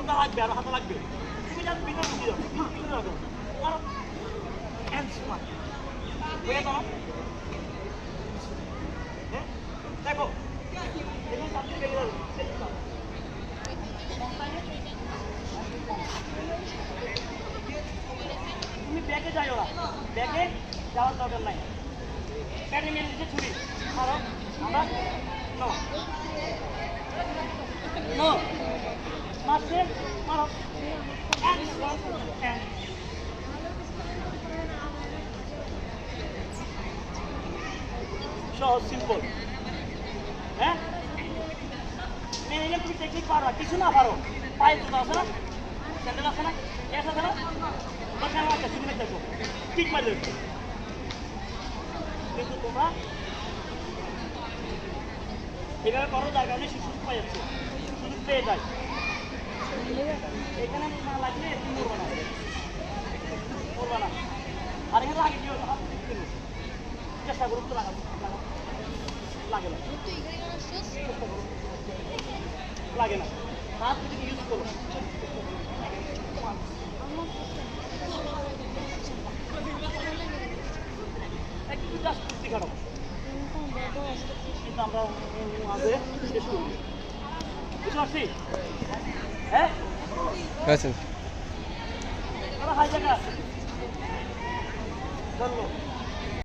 ঘন্টা লাগবে আর হাতে লাগবে তুমি যা ভিতরে ঢুকে যাও ভিতরে রাখো কারণ হ্যান্ড স্মার্ট হয়ে দাও হ্যাঁ দেখো এখানে চাপতে বেরিয়ে যাবে তুমি ব্যাগে যাইও না ব্যাগে যাওয়ার দরকার নাই প্যাডে মেরে দিচ্ছে ছুরি মারো আমরা নো নো মারছে মারো সহজ সিম্পল হ্যাঁ মেরে তুমি টেকনিক পারো কিছু না পারো পায়ে জুতো আছে না স্যান্ডেল আছে না গ্যাস আছে না দরকার আছে তুমি দেখো ঠিক মারলে কিন্তু তোমরা এভাবে করো যার কারণে সুযোগ পাই যাচ্ছে সুযোগ পেয়ে যায় এখানে না লাগলে তুমি মরবে না মরবে না আর এখানে লাগে কি হাত চেষ্টা করুন তো লাগাবো লাগে না লাগে না হাত যদি ইউজ করো একটু জাস্ট কুস্তি খাটো কিন্তু আমরা আগে শেষ করি বুঝতে পারছি হ্যাঁ হাই জায়গা আছে ধরলো